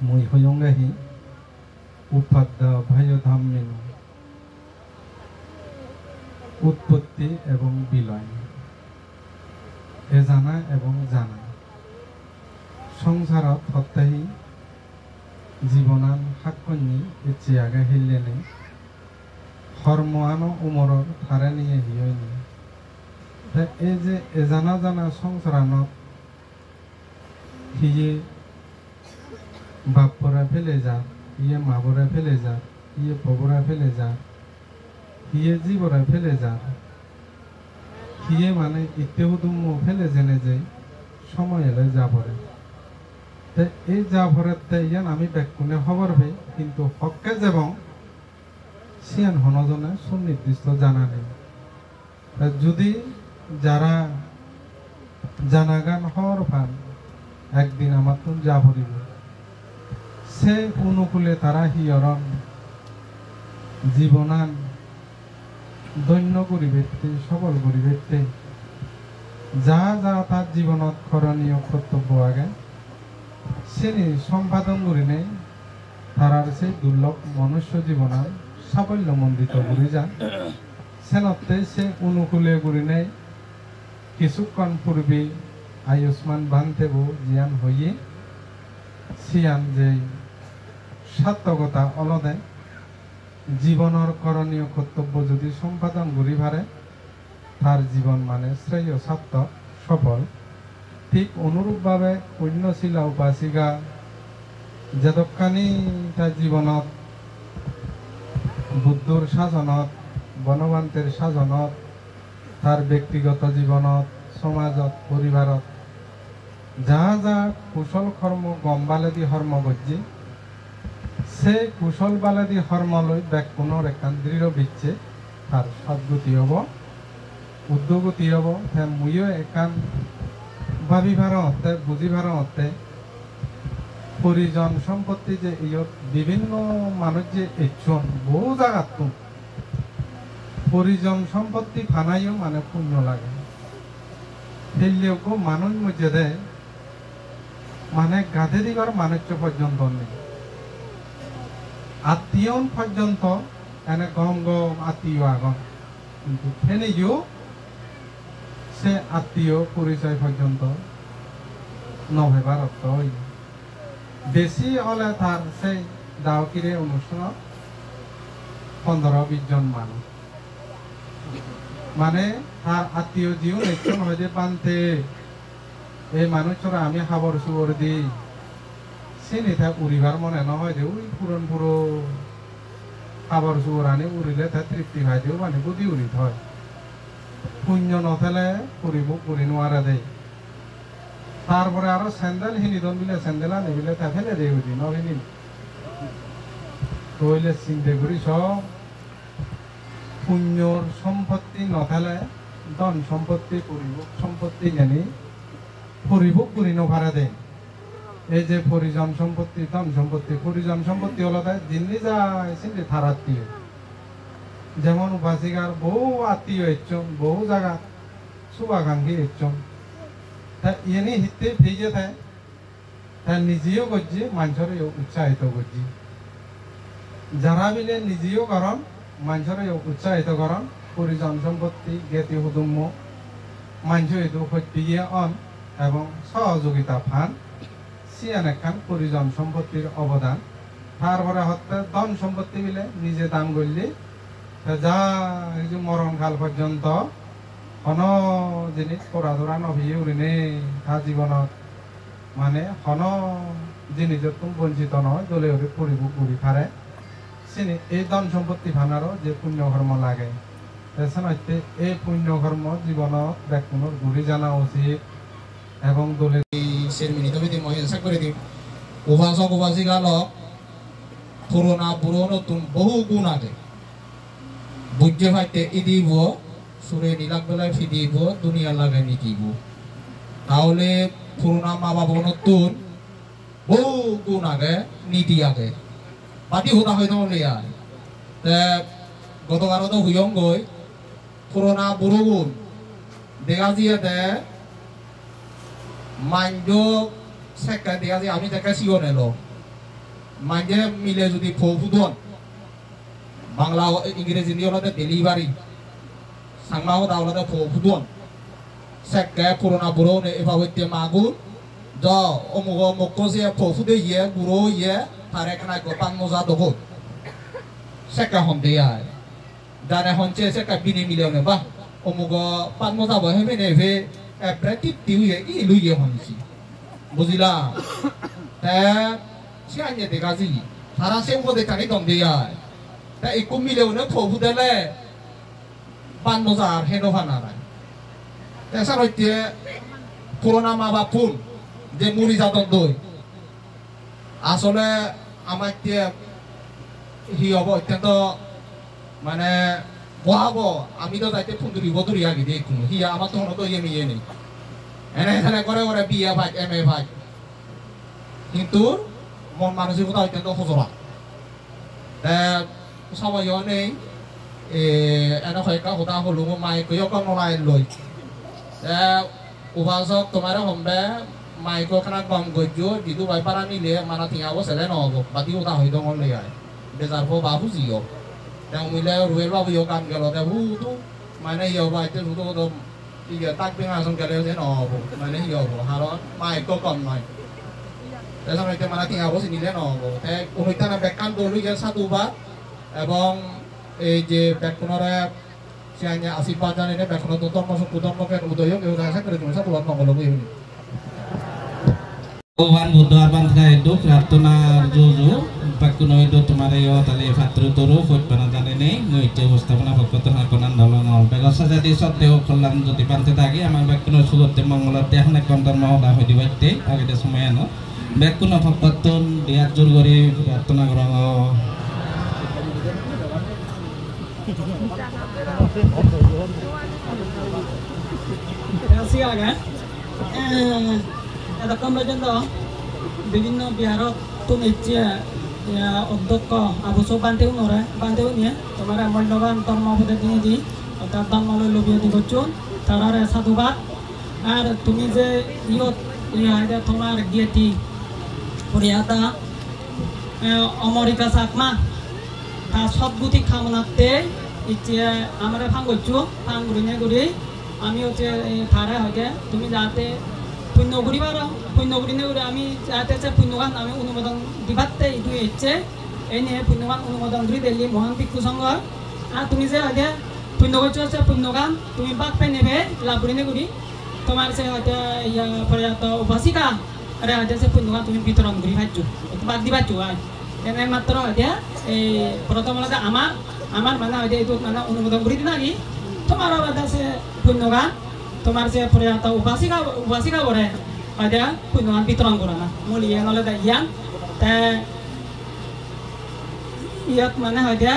মই হয়ংগাহি উপাদ্য ভাই ধামিন উৎপত্তি এবং বিলয় এ জানা এবং জানা সংসারত সত্যাহী জীবনান সাক্ষণী ইচ্ছে আগে হিলেনে ধর্মানো উমৰৰ ধাৰে নিয়ে হিয়নি এই যে এজানা জানা সংসারানত হিয়ে বাপরা ফেলে যা ইয়ে মাবরা ফেলে যা ইয়ে ববরা ফেলে যা হিয়ে জীবরা ফেলে যা হিয়ে মানে ইত্যহুদুম ফেলে জেনে যে সময় এলে যা পড়ে এই যা ভরে ইয়ান আমি ব্যাকুণে খবর পাই কিন্তু হকে এবং সিয়ান হনজনে সুনির্দিষ্ট জানা নেই যদি যারা জানাগান হওয়ার পান একদিন আমার তো যা ভরিব সে অনুকূলে তারা হিয়রণ জীবনান দৈন্য করিবেতে সবল করিবেতে যা যা তার জীবনত করণীয় কর্তব্য আগে সে সম্পাদন করি নেই তারার সেই দুর্লভ মনুষ্য জীবনার সাফল্যমণ্ডিত করি যান সেনতে সে অনুকূলে করি নেই কিছুক্ষণ পূর্বে আয়ুষ্মান বান্ধেব জিয়ান হইয়ে সিয়ান যে সার্থকতা অলদে জীবনের করণীয় কর্তব্য যদি সম্পাদন করি পারে তার জীবন মানে শ্রেয় সার্থক সফল ঠিক অনুরূপভাবে পুণ্যশীলা উপাসিকা যেদকানি তার জীবনত বুদ্ধর শাসনত বনবান্তের শাসনত তার ব্যক্তিগত জীবনত সমাজত পরিবারত যা যা কুশল কর্ম গম্বালেদি কর্ম করছে সে কুশল বালেদি কর্মলৈ ব্যাকুণর একান দৃঢ় বিচ্ছে তার সদ্গতি হব উদ্যোগতি হব মুইও একান ভাবিবার হতে বুঝিবার হতে পরিজন সম্পত্তি যে ইয়ত বিভিন্ন মানুষ যে ইচ্ছন বহু জায়গাত পরিজন সম্পত্তি ফানাইও মানে পুণ্য লাগে ফেললেও মানুষ মধ্যে দেয় মানে গাধে দিবার মানুষ পর্যন্ত নেই আত্মীয় পর্যন্ত এনে গম গম আত্মীয় আগন কিন্তু ফেনেও সে আত্মীয় পরিচয় পর্যন্ত নভেবার অর্থ হই বেশি হলে তার সেই দাওকিরে অনুষ্ঠান 15-20 জন মানুষ মানে তার আত্মীয় জীবন একজন হয়ে পান্তে এই মানুষরা আমি খাবার সুবর দিই সে নেতা উড়িবার মনে নহয় যে ওই পুরন পুরো খাবার সুবর আনি উড়িলে তার তৃপ্তি ভাই দিও মানে বুদ্ধি উড়িত হয় পুণ্য নথেলে করি নোয়ারা দেয় তারপরে আরো স্যান্ডেল হিনিদন বিলে স্যান্ডেল আনি বিলে তা ফেলে দেয় ওই দিন অভিনী তৈলে চিন্তা করি সব পুণ্যর সম্পত্তি নথেলে ধন সম্পত্তি পরিভোগ সম্পত্তি জানি পরিভোগ করি নভারা দেয় এই যে পরিজন সম্পত্তি ধন সম্পত্তি পরিজন সম্পত্তি হলো তাই দিল্লি যায় সিন্ধি থার আত্মীয় যেমন উপাসিকার বহু আত্মীয় ইচ্ছন বহু জায়গা শুভাকাঙ্ক্ষী ইচ্ছন তা ইনি হিতে ভিজে থাকে তা নিজেও করছি মানুষের উৎসাহিত করছি যারা বিলে নিজেও করন মানুষের উৎসাহিত করন পরিজন সম্পত্তি জ্ঞাতি হুদুম্য মানুষ এইটো সত্যিয়ে অন এবং সহযোগিতা ফান সিয়ান এখান পরিজন সম্পত্তির অবদান তারপরে হতে ধন সম্পত্তি বিলে নিজে দান করলে যা এই যে মরণ কাল পর্যন্ত হন জিনিস পড়াধরা নভিয়ে উড়িনে তার জীবনত মানে হন জিনিসের তুমি বঞ্চিত নয় দলে ওরে পড়িব পড়ি পারে চিনি এই ধন সম্পত্তি ফানারও যে পুণ্যকর্ম লাগে এই পুণ্যকর্ম জীবনত ব্যাকুণর ঘুরি জানা উচিত এবং দলে সেরমিনিতবিধি মহিষা করে দিম উপাসক উপাসিকালক পুরোনা পুরো নতুন বহু গুণ আছে বুঝে পাইতে ইদিব সুরে নীলাক বেলায় ফিদিব দুনিয়া লাগে নিকিব তাহলে পুরোনা মা বাবা নতুন বহু গুণ আগে নীতি আগে পাতি হুতা হয়ে তাহলে আর গতকালও তো হুয়ং গই পুরোনা বুড়ো গুণ দেখা দিয়ে দে মাইন্ড সেকা দেখা যায় আমি দেখা শিও নেলো মাইন্ডে মিলে যদি ফৌফুদন বাংলা ইংরেজি দিয়ে হলো ডেলিভারি সাংলাও দাওলাতে ফৌফুদন সেকা পুরোনা বুড়ো নে এভাবে হইতে মাগুর জ অমুক অমুক যে ফৌফুদে ইয়ে বুড়ো ইয়ে তার এক নাই গোপান মজা দব সেকা হম দিয়ে জানে হঞ্চে সে কাবিনি মিলেও নে বা অমুক পাঁচ মজা বহে মেনে ভে প্রায় টিউয়ে ই লুইয়ে হনছি বুঝিলা তা সে আইনে দেখা জি সারা সে মধ্যে কানি দম দিয়া তা একু মিলেও নে ফবু দেলে পাঁচ মজা আর হেনো ভানা নাই তা সার হইতে পুরোনা মা বা ফুল যে মুড়ি জাতন দই আসলে আমার হি হব অত্যন্ত মানে বহাব আমি তো যাইতে ফুন্দুরি বদুরি আগে দেখুন হিয়া আমার তো হতো ইয়ে মিয়ে নেই এনে এখানে করে করে বিয়ে ভাই এম এ ভাই কিন্তু মন মানসিকতা অত্যন্ত সজলা সময়ও নেই এনে হয়কা হতা হলো মাই কইও কম নলাই লই উপাসক তোমার হমবে মাইকো খানা কম গজ্জো দিদু ভাই পারা নিলে মানা থিঙাবো সেলে নহব বাতি উঠা হৈ দঙল লৈ আয় বেজারবো বাবু জিও তেওঁ মিলে রুয়েল বাবু ইয় কাম গেল তেওঁ হুতো মানে ইয় ভাই তে হুতো তো ইয়ে তাক বেঙা সং গেলে যে নহব মানে ইয় হব হারন মাইকো কম নয় তেসম এটা মানা থিঙাবো চিনিলে নহব তে অনুষ্ঠানে বেকান দৌড়ি গেল সাধুবাদ এবং এই যে বেকনরে সিয়াইনে আশীর্বাদ জানিলে বেকনত ধর্মকে উদয় কেউ দেখা করে তুমি সাধুবাদ মঙ্গল বই Owan Buddha Bantha itu Ratuna Jojo Pakuno itu Tumare yo tali Fatru Turu Fut Panatan ini Nguice Ustapana Bakotan Hakonan Dolonol Begosa jadi Soteo Kolam Juti Pantitagi Amal Bakuno Sulut Mongolot Tehne Kontor Mahoda Hodi Wate Agade Sumayano Bakuno Fakotun Diatur Gori Ratuna Grongo Kasih agak এতক্ষণ পর্যন্ত বিভিন্ন বিহারত তুমি অধ্যক্ষ আবশ্য বান্ধেও নরে বান্ধেও নিয়ে তোমার মূল্যবান ধর্মপদে দিয়ে দি অর্থাৎ ধর্মলৈ লবিয়ে দি করছুন তারারে সাধুবাদ আর তুমি যে ইয়ত তোমার গিয়েটি পরিয়াতা অমরিকা চাকমা তার সদ্গুতি কামনাতে ইচ্ছে আমরা ফাং করছু ফাং ঘুরিনে ঘুরি আমি হচ্ছে তারা হয়তো তুমি যাতে পুণ্যগুড়ি বারো পুণ্যগুড়ি নেগুড়ি আমি যাতে পুণ্যগান আমি অনুমোদন দিবাতে ইটো হচ্ছে এই নিয়ে পুণ্যগান অনুমোদন করে দিলি মহান ভিক্ষু সংঘ আর তুমি যে হয়তো পুণ্য করছো আছে পুণ্যগান তুমি বাক পাই নেবে লাভগুড়ি নেগুড়ি তোমার সে হয়তো ইয়া পর্যাপ্ত উপাসিকা আরে হয়তো সে পুণ্যগান তুমি বিতরণ করি ভাবছো বাক দিবাচ্ছো আয় এনে মাত্র হয়তো এই প্রথম হলে আমার মানে হয়তো এইটো মানে অনুমোদন করে দিন নাকি তোমার হয়তো সে পুণ্যগান তোমার যে পর্যাপ্ত উপাসিকা করে হয়তো পুণ্যগান বিতরণ করে না মূলিয়ে নলে ইয়ান তা ইয়াত মানে হয়তো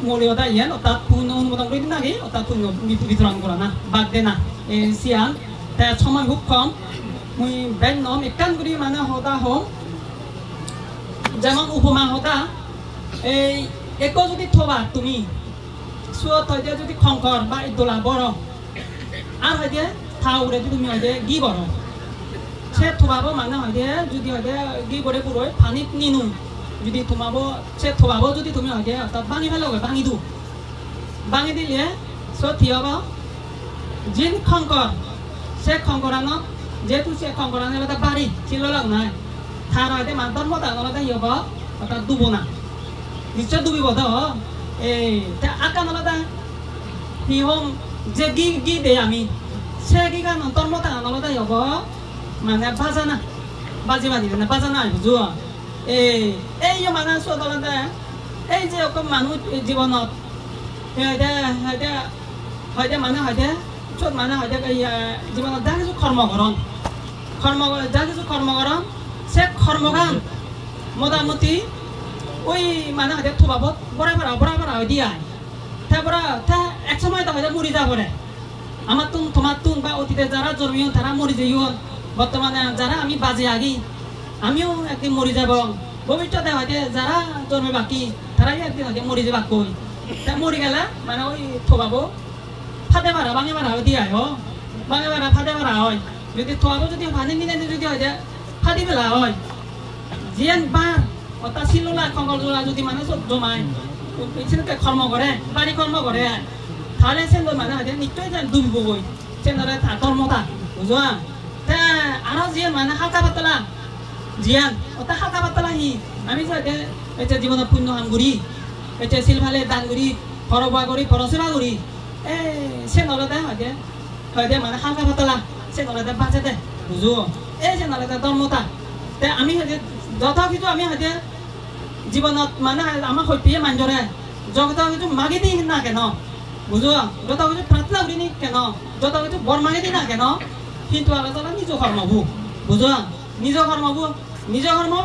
মূলীয়তা ইয়ান অর্থাৎ পুণ্য অনুমোদন করে দিন নাকি অর্থাৎ পুণ্য বিতরণ করে না বাদ দে না এই সিয়ান তা সময় খুব কম মুই বেন নম একান করি মানে হতা হোম যেমন উপমা হতা এই এক যদি থবা তুমি সুয়ত হয়তো যদি খংকর বা ইদোলা বড় আর হয়তো থাউরে যদি তুমি হয়তো গি বড় সে থবাবো মানে হয়তো যদি হয়তো গি বড়ে পুরো পানিত নিনু যদি তোমাবো সে থবাবো যদি তুমি হয়তো অর্থাৎ ভাঙি ফেলো ভাঙি দু ভাঙি দিলে সব থিয়ব যিন খংকর সে খংকরানক যেহেতু সে খংকরানের একটা বাড়ি ছিল লাগ নাই থার হয়তো মাতর মতো আনলতে হব অর্থাৎ ডুবো না নিশ্চয় ডুবিব তো এই আকান আলাদা হিহম যে গি দে আমি সে গি গান অন্তর মতো আনলতে হব মানে বাজানা বাজি না বাজানা বুঝো এই মানে চলতে এই যে অকল মানুহ জীৱনত হয়তো মানে হয়তো চব মানে হয়তো জীৱনত যা কিছু কর্মকরণ যা কিছু কর্মকরণ সে কর্মগান মোটামুটি ওই মানে হয়তো থবাবত বড়া দিয়া তারপর তা এক সময় তো হয়তো মরি যাবো আমার তোমার বা অতীতে যারা জন্মিও তারা মরি যাইও বর্তমানে যারা আমি বাজে আগি আমিও একদিন মরি যাব ভবিষ্যতে হয়তো যারা জন্মে বাকি তারাই একদিন হয়তো মরি যাবা কই তা মরি গেলে মানে ওই থবাবো ফাটে মারা ভাঙে মারা দিয়া হয় ভাঙে মারা ফাটে মারা হয় যদি থবাবো যদি ভাঙি নিলে যদি হয়তো ফাটি পেলা হয় জিয়ান বার অর্থাৎ শিলোলা খঙ্গলজোলা যদি মানে সব জমায় সেটাকে কর্ম করে বাড়ি কর্ম করে তাহলে সে মানে হয়তো নিশ্চয়ই ডুবিব গই সেনরে ধর্মতা বুঝা তা আরো জিয়ান মানে হালকা পাতলা জিয়ান অর্থাৎ হালকা পাতলা হি আমি যে এটা জীবনত পুণ্য কাম করি এটা শিলভালে দান করি পরবা করি পরসেবা করি সে নলদে হয়তো মানে হালকা পাতলা সে নলদে বাঁচে দে বুঝো যে নলদে ধর্মতা তে আমি হয়তো যত কিছু আমি হয়তো জীবনত মানে আমার সত্যি মানুষরে যত কিছু মাগি দিই না কেন বুঝো যত কিছু প্রার্থনা করি নি কেন যত কিছু বর মাগি দিই না কেন কিন্তু আলাদা নিজ কর্মবু বুঝো নিজ কর্মবু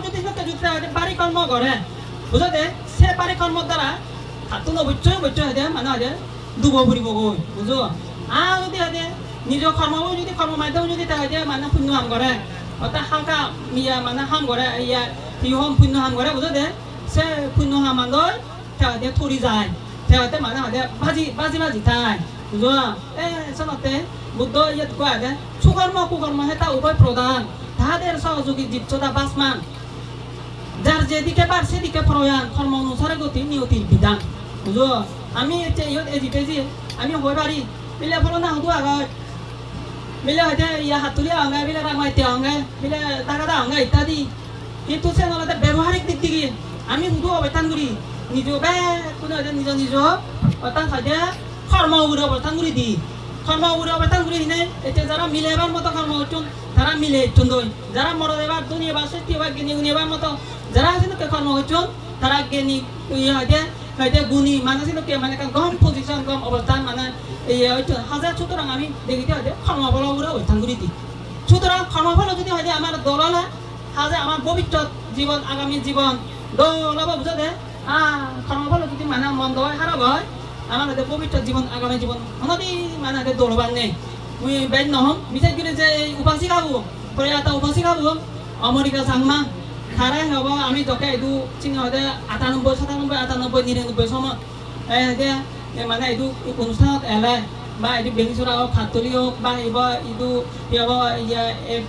যদি বাড়ি কর্ম করে বুঝো দে সে বাড়ি কর্মর দ্বারা হাতটো নবচ্চয় হয়তো মানে হয়তো ডুব ফুরিব গৈ বুঝো যদি হয়তো নিজ কর্মবু যদি কর্ম মাধ্যম যদি হয়তো মানে শূন্য হাম করে অর্থাৎ হালকা মানে হাম করে ইহম শূন্য হাম করে বুঝো দে সে শূন্য হাম লৈ হয়তো থরি যায় হয়তো মানে হয়তো বাজি থায় বুঝো চলতে বুদ্ধ ইয়াত কয় যে সুকর্ম কুকর্ম এটা উভয় প্রধান তাহাদের সহযোগী জীবচতা বাসমান যার যেদিকে বার সেদিকে প্রয়াণ কর্ম অনুসারে গতি নিয়তির বিধান বুঝো আমি এজিতেছি আমি হয়ে পারি মিলে ফলো না হতো আগে মিলে হয়তো ইয়া হাতুলি আঙ্গাই মিলে রামাইতে আঙ্গাই মিলে টাকা আঙ্গাই ইত্যাদি কিন্তু সে নলাতে ব্যবহারিক দিক দিকে আমি শুধু অবস্থান করি নিজ কোনো নিজ অর্থাৎ হয়তো কর্ম উপরে অবস্থান করি দি কর্ম উপরে অবস্থান করি হিনে এতিয়া যারা মিলে এবার মতো কর্ম হচ্ছেন তারা মিলে চন্দই যারা মরদ এবার দুনিয়া বা সৃষ্টি এবার জ্ঞানী গুণী এবার মতো যারা আছে কর্ম হচ্ছেন তারা জ্ঞানী হয়তো গুণী মানে মানে গম পজিশন গম অবস্থান মানে হয়তো হাজার সুতরাং আমি দেখিতে হয়তো কর্মফল উপরে অবস্থান করি দিই সুতরাং কর্মফল যদি হয়তো আমার দললে হাজার আমার পবিত্র জীবন আগামী জীবন দল বুঝা দে কর্মফল যদি মানে মন্দ হয় খারাপ হয় আমার হয়তো পবিত্র জীবন আগামী জীবন অনদি মানে হয়তো দৌড়বান নেই মুই বেদ নহম বিশেষ করে যে উপাসী খাবো প্রয়াতা উপাসী খাবো আমেরিকা চাংমা তারাই হব আমি তোকে এইটো চিনি হয়তো 98, 97, 98, 99 সময় মানে এইটো অনুষ্ঠানত এলে বা এইটো বেঙিচুৰা হোক খাতলি হোক বা এইটো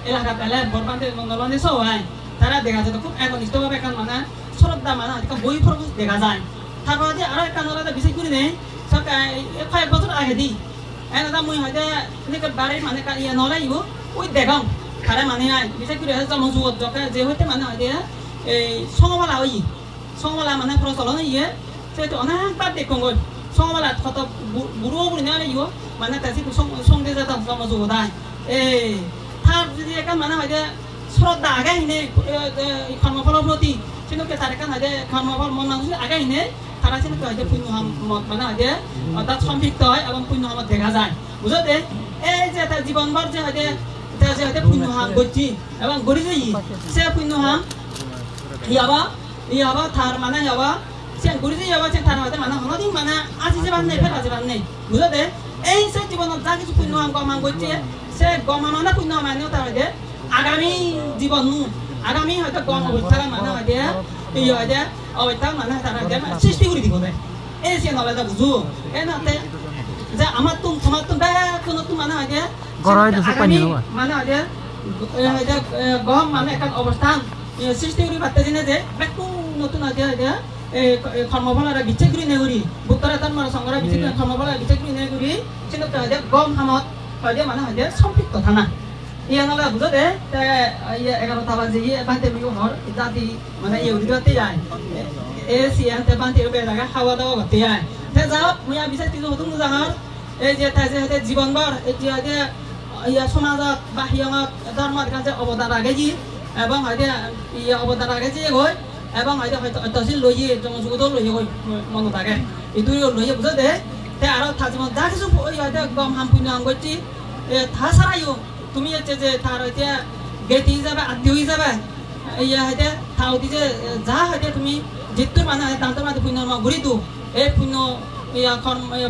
এলাকাত এলে বৰবান্তে নলবান্তে সব হয় তারা দেখা যায় খুব একনিষ্ঠভাবে এখন মানে শ্রদ্ধা মানে বই ফরক দেখা যায় তারপর আরো একটা নলাতে বিশেষ করে নেই কয়েক বছর আগে দি এটা মুই হয়তো এনেকে বাড়ির মানে নলাইব ওই দেখাম তারা মানে বিশেষ করে জনযুগত যকে যে হইতে মানে হয়তো এই সংবালা ওই সংবালা মানে প্রচলন ইয়ে সেটা অনেকবার দেখুন গই সংবালা কত বুড়ো বুড়ি নেওয়া ইয়ে মানে তাছি সঙ্গে যেত জনযুগ দেয় তার যদি এখন মানে হয়তো শ্রদ্ধা আগে হিনে কর্মফলের প্রতি সেটাকে তার এখন হয়তো কর্মফল মন মানুষ আগে হিনে তারা সেটাকে হয়তো পুণ্য মানে হয়তো অর্থাৎ সম্পৃক্ত হয় এবং পুণ্য হামত দেখা যায় বুঝতে এই যে তার জীবনভর যে হয়তো পুণ্য হাম করছি এবং গড়ি যাই সে পুণ্য হাম ইয়াবা তার মানে ইয়াবা সে গড়ি যাই ইয়াবা সে তার হয়তো মানে হনদিন মানে আজি যাবার নেই ফের আজি নেই বুঝতে এই সে জীবনত যা কিছু পুণ্য হাম গম হাম করছে সে গম মানে পুণ্য মানেও তার হয়তো আগামী জীবন আগামী হয়তো গম অবস্থা মানে হয়তো এই হয়তো অবস্থা মানে তারা হয়তো সৃষ্টি করে দিব এই সে নলে বুঝো এই নাতে যে আমার তোমার কোনো মানে হয়তো মানে হয়তো গম মানে একটা অবস্থান সৃষ্টি করে পারতে জানে যে একটু নতুন হয়তো কর্মফল আর বিচ্ছেদ করে নেগুড়ি বুত্তরা তার মানে সংগ্রহ বিচ্ছেদ কর্মফল আর বিচ্ছেদ করে নেগুড়ি কিন্তু হয়তো গম হামত হয়তো মানে হয়তো সম্পৃক্ত থানা ইয়ে নলা বুঝো দে 11টা বাজে ইয়ে বান্তে বিও হর জাতি মানে ইয়ে উড়িতে যায় সিয়ান্তে বান্তে বেলাগা খাওয়া দাওয়া করতে যায় তে যাও মুয়া বিশেষ কিছু হতুন জাগার এই যে তাই যে জীবনভর এই যে সমাজত বা হিয়ঙত ধর্মের কাছে অবদান রাখেছি এবং হয়তো অবদান রাখেছি গৈ এবং হয়তো অত্যশীল লইয়ে জনযুগতো লইয়ে গৈ মনত থাকে এইটো লইয়ে বুঝো দে তে আরো জীবন যা কিছু হয়তো গম হাম পুণ্য হাম করছি তা ছাড়াইও তুমি হচ্ছে যে তার হয়তো গেটি যাবে আত্মীয় যাবে হয়তো তাও যে যা হয়তো তুমি যেটো মানে দান্তৰ মানে পুণ্য ঘূৰি দিওঁ এই পুণ্য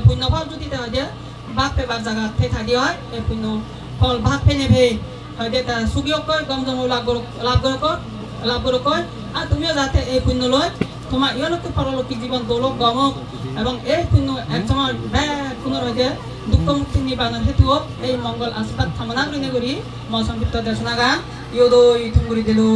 পুণ্য ফল যদি হয়তো বাঘ পেবার জায়গা থাকি হয় এই পুণ্য ফল ভাগ পেনে ভে হয়তো তার সুগীয়কৈ গম জম লাভ কৰকৈ আৰু তুমিও যাতে এই পুণ্য লৈ তোমার ইহলৌকিক পরলৌকিক জীবন দৌলক গমক এবং এই পুণ্য একসময় কোনো হয়তো দুঃখ মুক্তি নিবারণের হেতু এই মঙ্গল আশীর্বাদ কামনা করি মই সংক্ষিপ্ত দেশনা গান ইয়দৈ তুঙ্গুরি দিলো।